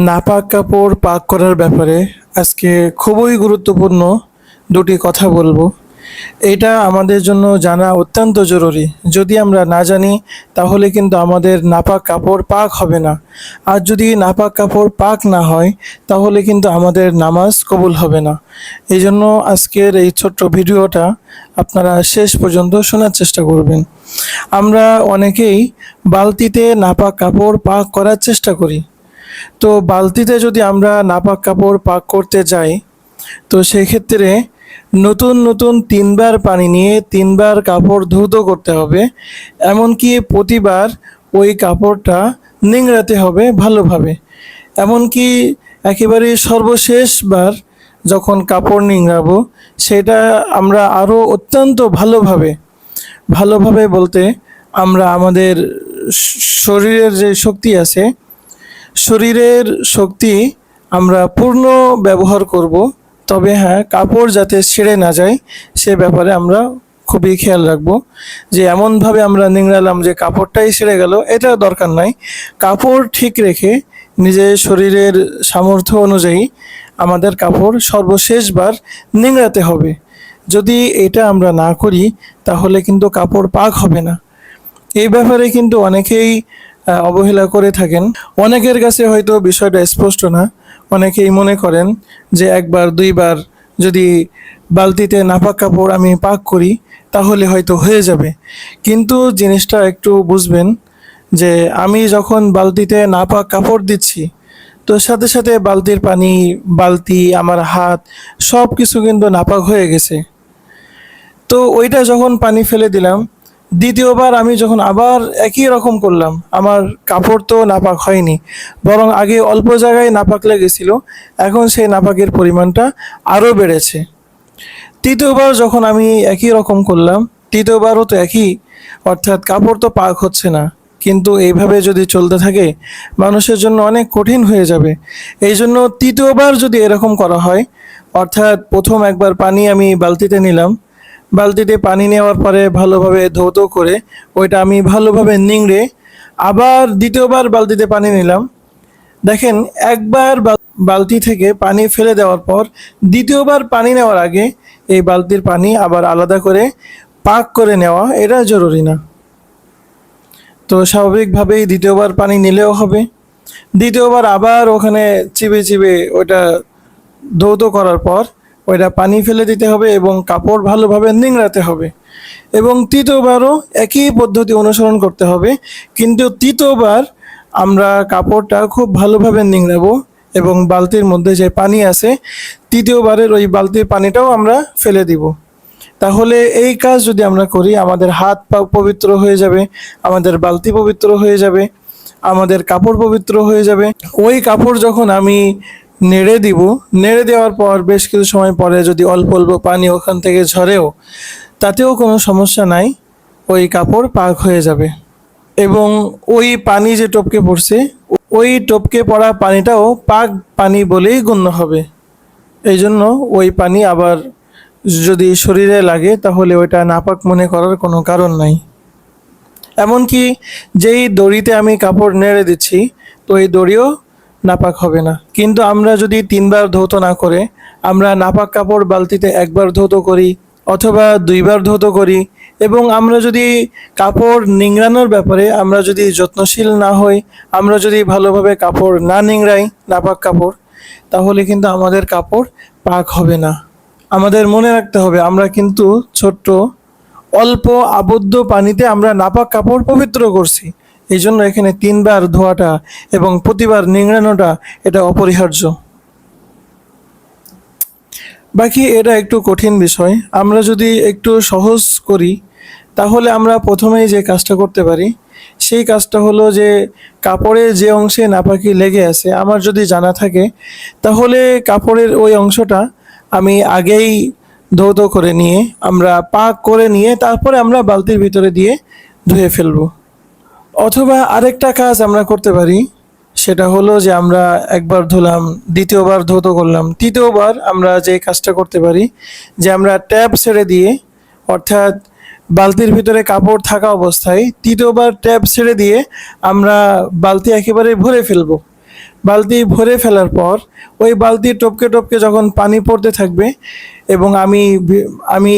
নাপাক কাপড় পাক করার ব্যাপারে আজকে খুবই গুরুত্বপূর্ণ দুটি কথা বলবো। এটা আমাদের জন্য জানা অত্যন্ত জরুরি। যদি আমরা না জানি তাহলে কিন্তু আমাদের নাপাক কাপড় পাক হবে না। আর যদি নাপাক কাপড় পাক না হয় তাহলে কিন্তু আমাদের নামাজ কবুল হবে না। এই জন্য আজকের এই ছোট্ট ভিডিওটা আপনারা শেষ পর্যন্ত শোনার চেষ্টা করবেন। আমরা অনেকেই বালতিতে নাপাক কাপড় পাক করার চেষ্টা করি। তো বালতিতে যদি আমরা নাপাক কাপড় পাক করতে যাই, তো সেক্ষেত্রে নতুন নতুন 3 বার পানি নিয়ে 3 বার কাপড় ধৌত করতে হবে। এমনকি প্রতিবার ওই কাপড়টা নিংড়াতে হবে ভালোভাবে। এমনকি একেবারে সর্বশেষবার যখন কাপড় নিংড়াবো, সেটা আমরা আরও অত্যন্ত ভালোভাবে ভালোভাবে বলতে আমরা আমাদের শরীরের যে শক্তি আছে, শরীরের শক্তি আমরা পূর্ণ ব্যবহার করব। তবে হ্যাঁ, কাপড় যাতে ছিঁড়ে না যায় সে ব্যাপারে আমরা খুবই খেয়াল রাখবো। যে এমনভাবে আমরা নিংড়ালাম যে কাপড়টাই ছিঁড়ে গেল, এটা দরকার নাই। কাপড় ঠিক রেখে নিজের শরীরের সামর্থ্য অনুযায়ী আমাদের কাপড় সর্বশেষবার নিংড়াতে হবে। যদি এটা আমরা না করি তাহলে কিন্তু কাপড় পাক হবে না। এই ব্যাপারে কিন্তু অনেকেই অবহেলা করে থাকেন। অনেকের কাছে হয়তো বিষয়টা স্পষ্ট না। অনেকেই মনে করেন যে 1 বার 2 বার যদি বালতিতে নাপাক কাপড় আমি পাক করি তাহলে হয়তো হয়ে যাবে। কিন্তু জিনিসটা একটু বুঝবেন যে আমি যখন বালতিতে নাপাক কাপড় দিচ্ছি, তো সাথে সাথে বালতির পানি, বালতি, আমার হাত সব কিছু কিন্তু নাপাক হয়ে গেছে। তো ওইটা যখন পানি ফেলে দিলাম, দ্বিতীয়বার আমি যখন আবার একই রকম করলাম, আমার কাপড় তো নাপাক হয়নি, বরং আগে অল্প জায়গায় নাপাক লেগেছিল, এখন সেই নাপাকের পরিমাণটা আরও বেড়েছে। তৃতীয়বার যখন আমি একই রকম করলাম, তৃতীয়বারও তো একই, অর্থাৎ কাপড় তো পাক হচ্ছে না। কিন্তু এইভাবে যদি চলতে থাকে মানুষের জন্য অনেক কঠিন হয়ে যাবে। এই জন্য তৃতীয়বার যদি এরকম করা হয়, অর্থাৎ প্রথম 1 বার পানি আমি বালতিতে নিলাম, বালতিতে পানি নেওয়ার পরে ভালোভাবে ধৌত করে ওইটা আমি ভালোভাবে নিংড়ে আবার দ্বিতীয়বার বালতিতে পানি নিলাম। দেখেন, একবার বালতি থেকে পানি ফেলে দেওয়ার পর দ্বিতীয়বার পানি নেওয়ার আগে এই বালতির পানি আবার আলাদা করে পাক করে নেওয়া এটা জরুরি না। তো স্বাভাবিকভাবেই দ্বিতীয়বার পানি নিলেও হবে। দ্বিতীয়বার আবার ওখানে চিবে চিবে ওইটা ধৌত করার পর ওইটা পানি ফেলে দিতে হবে এবং কাপড় ভালোভাবে নিংড়াতে হবে। এবং তৃতীয়বারও একই পদ্ধতি অনুসরণ করতে হবে, কিন্তু তৃতীয়বার আমরা কাপড়টা খুব ভালোভাবে নিংড়াবো এবং বালতির মধ্যে যে পানি আছে তৃতীয়বারের ওই বালতির পানিটাও আমরা ফেলে দিব। তাহলে এই কাজ যদি আমরা করি, আমাদের হাত পা পবিত্র হয়ে যাবে, আমাদের বালতি পবিত্র হয়ে যাবে, আমাদের কাপড় পবিত্র হয়ে যাবে। ওই কাপড় যখন আমি নেড়ে দিব, নেড়ে দেওয়ার পর বেশ কিছু সময় পরে যদি অল্প অল্প পানি ওখান থেকে ঝরেও, তাতেও কোনো সমস্যা নাই, ওই কাপড় পাক হয়ে যাবে। এবং ওই পানি যে টপকে পড়ছে, ওই টপকে পড়া পানিটাও পাক পানি বলেই গণ্য হবে। এই জন্য ওই পানি আবার যদি শরীরে লাগে তাহলে ওইটা নাপাক মনে করার কোনো কারণ নাই। এমনকি যেই দড়িতে আমি কাপড় নেড়ে দিচ্ছি, তো এই দড়িও নাপাক হবে না। কিন্তু আমরা যদি 3 বার ধৌত না করে আমরা নাপাক কাপড় বালতিতে 1 বার ধৌত করি অথবা 2 বার ধৌত করি, এবং আমরা যদি কাপড় নিংড়ানোর ব্যাপারে আমরা যদি যত্নশীল না হই, আমরা যদি ভালোভাবে কাপড় না নিংড়াই নাপাক কাপড়, তাহলে কিন্তু আমাদের কাপড় পাক হবে না। আমাদের মনে রাখতে হবে আমরা কিন্তু ছোট্ট অল্প আবদ্ধ পানিতে আমরা নাপাক কাপড় পবিত্র করছি। এই জন্য এখানে 3 বার ধোয়াটা এবং প্রতিবার নিংড়ানোটা এটা অপরিহার্য। বাকি এটা একটু কঠিন বিষয়। আমরা যদি একটু সহজ করি তাহলে আমরা প্রথমেই যে কাজটা করতে পারি সেই কাজটা হলো যে কাপড়ের যে অংশে নাপাকি লেগে আছে আমার যদি জানা থাকে, তাহলে কাপড়ের ওই অংশটা আমি আগেই ধৌত করে নিয়ে আমরা পাক করে নিয়ে তারপরে আমরা বালতির ভিতরে দিয়ে ধুয়ে ফেলবো। অথবা আরেকটা কাজ আমরা করতে পারি, সেটা হলো যে আমরা 1 বার ধুলাম, দ্বিতীয়বার ধৌত করলাম, তৃতীয়বার আমরা যে কাজটা করতে পারি যে আমরা ট্যাপ ছেড়ে দিয়ে, অর্থাৎ বালতির ভিতরে কাপড় থাকা অবস্থায় তৃতীয়বার ট্যাপ ছেড়ে দিয়ে আমরা বালতি একেবারে ভরে ফেলবো। বালতি ভরে ফেলার পর ওই বালতি টপকে টপকে যখন পানি পড়তে থাকবে এবং আমি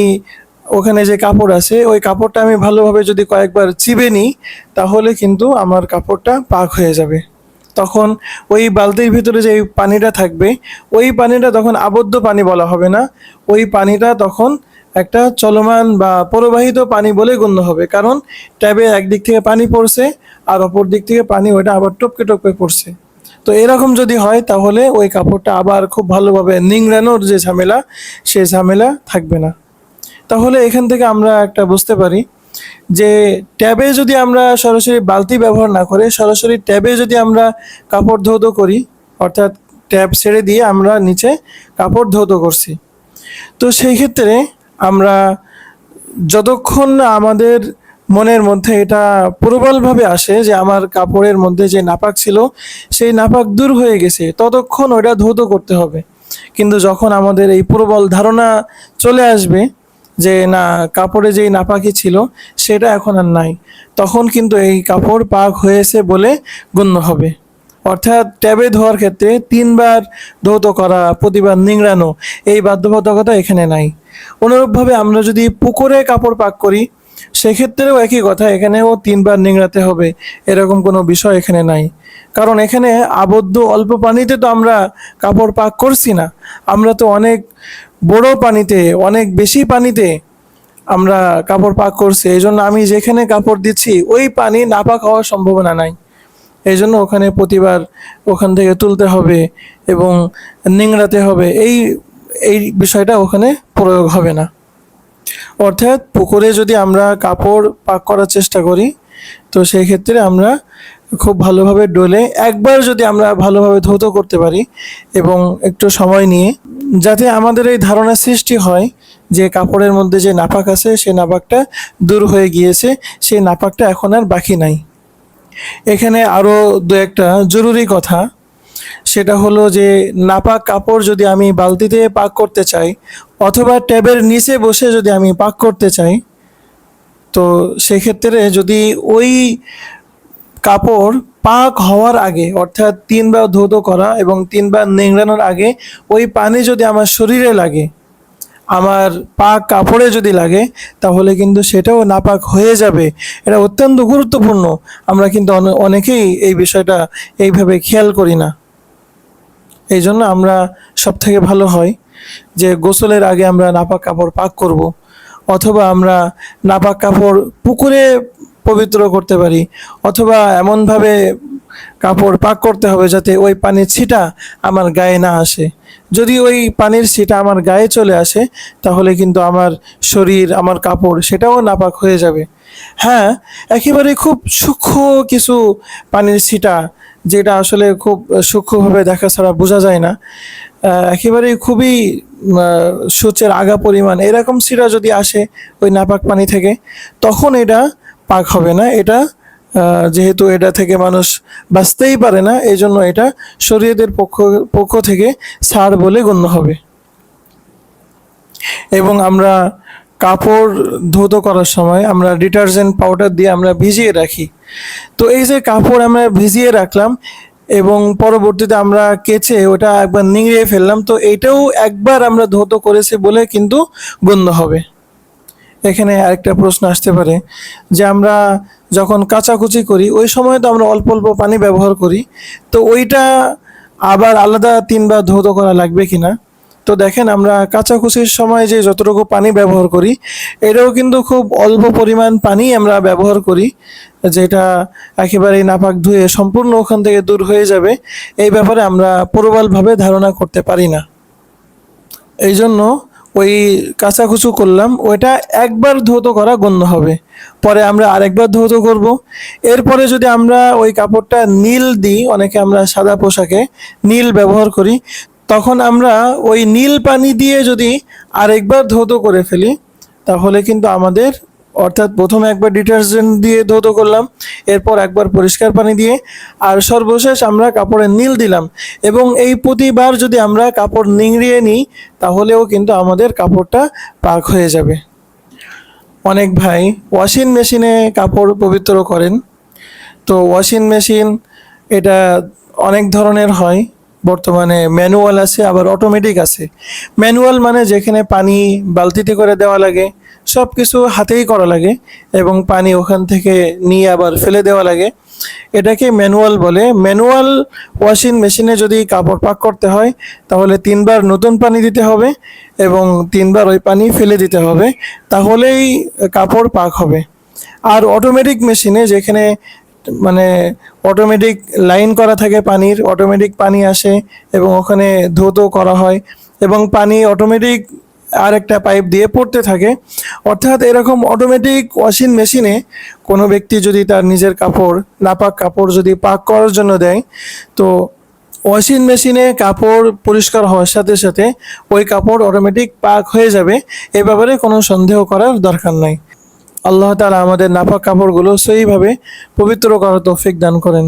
ওখানে যে কাপড় আছে ওই কাপড়টা আমি ভালোভাবে যদি কয়েকবার চিবে নিই, তাহলে কিন্তু আমার কাপড়টা পাক হয়ে যাবে। তখন ওই বালতির ভিতরে যে পানিটা থাকবে, ওই পানিটা তখন আবদ্ধ পানি বলা হবে না, ওই পানিটা তখন একটা চলমান বা প্রবাহিত পানি বলে গণ্য হবে। কারণ ট্যাবে একদিক থেকে পানি পড়ছে আর অপর দিক থেকে পানি ওইটা আবার টপকে টপকে পড়ছে। তো এরকম যদি হয় তাহলে ওই কাপড়টা আবার খুব ভালোভাবে নিংড়ানোর যে ঝামেলা, সেই ঝামেলা থাকবে না। তাহলে এখান থেকে আমরা একটা বুঝতে পারি যে ট্যাবে যদি আমরা সরাসরি বালতি ব্যবহার না করে সরাসরি ট্যাবে যদি আমরা কাপড় ধৌত করি, অর্থাৎ ট্যাব ছেড়ে দিয়ে আমরা নিচে কাপড় ধৌত করছি, তো সেই ক্ষেত্রে আমরা যতক্ষণ না আমাদের মনের মধ্যে এটা প্রবলভাবে আসে যে আমার কাপড়ের মধ্যে যে নাপাক ছিল সেই নাপাক দূর হয়ে গেছে, ততক্ষণ ওটা ধৌত করতে হবে। কিন্তু যখন আমাদের এই প্রবল ধারণা চলে আসবে যে না, কাপড়ে যেই নাপাকি ছিল সেটা এখন আর নাই, তখন কিন্তু এই কাপড় পাক হয়েছে বলে গণ্য হবে। অর্থাৎ ট্যাবে ধোয়ার ক্ষেত্রে 3বার ধৌত করা, প্রতিবার নিংড়ানো, এই বাধ্যবাধকতা এখানে নাই। অনুরূপভাবে আমরা যদি পুকুরে কাপড় পাক করি সেক্ষেত্রেও একই কথা, এখানেও 3বার নিংড়াতে হবে, এরকম কোনো বিষয় এখানে নাই। কারণ এখানে আবদ্ধ অল্প পানিতে তো আমরা কাপড় পাক করছি না, আমরা তো অনেক বড় পানিতে, অনেক বেশি পানিতে আমরা কাপড় পাক করছি। এই জন্য আমি যেখানে কাপড় দিচ্ছি ওই পানি নাপাক হওয়ার সম্ভাবনা নাই। এই জন্য ওখানে প্রতিবার ওখান থেকে তুলতে হবে এবং নিংড়াতে হবে, এই এই বিষয়টা ওখানে প্রয়োগ হবে না। অর্থাৎ পুকুরে যদি আমরা কাপড় পাক করার চেষ্টা করি তো সেই ক্ষেত্রে আমরা খুব ভালোভাবে ডলে একবার যদি আমরা ভালোভাবে ধৌত করতে পারি এবং একটু সময় নিয়ে, যাতে আমাদের এই ধারণা সৃষ্টি হয় যে কাপড়ের মধ্যে যে নাপাক আছে সেই নাপাকটা দূর হয়ে গিয়েছে, সেই নাপাকটা এখন আর বাকি নাই। এখানে আরও দু একটা জরুরি কথা, সেটা হলো যে নাপাক কাপড় যদি আমি বালতিতে পাক করতে চাই অথবা ট্যাবের নিচে বসে যদি আমি পাক করতে চাই, তো সেক্ষেত্রে যদি ওই কাপড় পাক হওয়ার আগে, অর্থাৎ 3বার ধৌত করা এবং 3বার নিংড়ানোর আগে ওই পানি যদি আমার শরীরে লাগে, আমার পাক কাপড়ে যদি লাগে, তাহলে কিন্তু সেটাও নাপাক হয়ে যাবে। এটা অত্যন্ত গুরুত্বপূর্ণ। আমরা কিন্তু অনেকেই এই বিষয়টা এইভাবে খেয়াল করি না। এই জন্য আমরা সব থেকে ভালো হয় যে গোসলের আগে আমরা নাপাক কাপড় পাক করব, অথবা আমরা নাপাক কাপড় পুকুরে পবিত্র করতে পারি, অথবা এমনভাবে কাপড় পাক করতে হবে যাতে ওই পানির ছিটা আমার গায়ে না আসে। যদি ওই পানির ছিটা আমার গায়ে চলে আসে তাহলে কিন্তু আমার শরীর, আমার কাপড় সেটাও নাপাক হয়ে যাবে। হ্যাঁ, একেবারে খুব সূক্ষ্ম কিছু পানির ছিটা, যেটা আসলে খুব সূক্ষ্মভাবে দেখা ছাড়া বোঝা যায় না, একেবারেই খুবই সূচের আগা পরিমাণ এরকম ছিটা যদি আসে ওই নাপাক পানি থেকে, তখন এটা পাক হবে না। এটা যেহেতু এটা থেকে মানুষ বাঁচতেই পারে না, এই জন্য এটা শরীয়তের পক্ষ থেকে ছাড় বলে গণ্য হবে। এবং আমরা কাপড় ধৌত করার সময় আমরা ডিটারজেন্ট পাউডার দিয়ে আমরা ভিজিয়ে রাখি। তো এই যে কাপড় আমরা ভিজিয়ে রাখলাম এবং পরবর্তীতে আমরা কেচে ওটা একবার নিংড়িয়ে ফেললাম, তো এইটাও একবার আমরা ধৌত করেছি বলে কিন্তু গণ্য হবে। এখানে আরেকটা প্রশ্ন আসতে পারে যে আমরা যখন কাচাকুচি করি ওই সময় তো আমরা অল্প অল্প পানি ব্যবহার করি, তো ওইটা আবার আলাদা 3বার ধৌত করা লাগবে কিনা? তো দেখেন, আমরা কাচাকুচির সময় যে যতটুকু পানি ব্যবহার করি এটাও কিন্তু খুব অল্প পরিমাণ পানি আমরা ব্যবহার করি, যেটা একেবারেই নাপাক ধুয়ে সম্পূর্ণ ওখান থেকে দূর হয়ে যাবে এই ব্যাপারে আমরা প্রবলভাবে ধারণা করতে পারি না। এই জন্য ওই কাচাকুচু করলাম ওইটা একবার ধৌত করা গণ্য হবে, পরে আমরা আরেকবার ধৌত করব। এরপরে যদি আমরা ওই কাপড়টা নীল দিই, অনেকে আমরা সাদা পোশাকে নীল ব্যবহার করি, তখন আমরা ওই নীল পানি দিয়ে যদি আরেকবার ধৌত করে ফেলি তাহলে কিন্তু আমাদের, অর্থাৎ প্রথমে একবার ডিটারজেন্ট দিয়ে ধৌত করলাম, এরপর একবার পরিষ্কার পানি দিয়ে, আর সর্বশেষ আমরা কাপড়ে নীল দিলাম, এবং এই প্রতিবার যদি আমরা কাপড় নিংড়িয়ে নিই তাহলেও কিন্তু আমাদের কাপড়টা পাক হয়ে যাবে। অনেক ভাই ওয়াশিং মেশিনে কাপড় পবিত্র করেন, তো ওয়াশিং মেশিন এটা অনেক ধরনের হয়। বর্তমানে ম্যানুয়াল আছে, আবার অটোমেটিক আছে। ম্যানুয়াল মানে যেখানে পানি বালতিতে করে দেওয়া লাগে, সব কিছু হাতেই করা লাগে এবং পানি ওখান থেকে নিয়ে আবার ফেলে দেওয়া লাগে, এটাকে ম্যানুয়াল বলে। ম্যানুয়াল ওয়াশিং মেশিনে যদি কাপড় পাক করতে হয় তাহলে 3 বার নতুন পানি দিতে হবে এবং 3 বার ওই পানি ফেলে দিতে হবে, তাহলেই কাপড় পাক হবে। আর অটোমেটিক মেশিনে যেখানে মানে অটোমেটিক লাইন করা থাকে পানির, অটোমেটিক পানি আসে এবং ওখানে ধৌত করা হয় এবং পানি অটোমেটিক আর একটা পাইপ দিয়ে পড়তে থাকে। অর্থাৎ এরকম অটোমেটিক ওয়াশিং মেশিনে কোনো ব্যক্তি যদি তার নিজের কাপড়, নাপাক কাপড় যদি পাক করার জন্য দেয়, তো ওয়াশিং মেশিনে কাপড় পরিষ্কার হওয়ার সাথে সাথে ওই কাপড় অটোমেটিক পাক হয়ে যাবে, এ ব্যাপারে কোনো সন্দেহ করার দরকার নাই। আল্লাহ তাআলা আমাদের নাপাক কাপড়গুলো সহিভাবে পবিত্র করার তৌফিক দান করেন।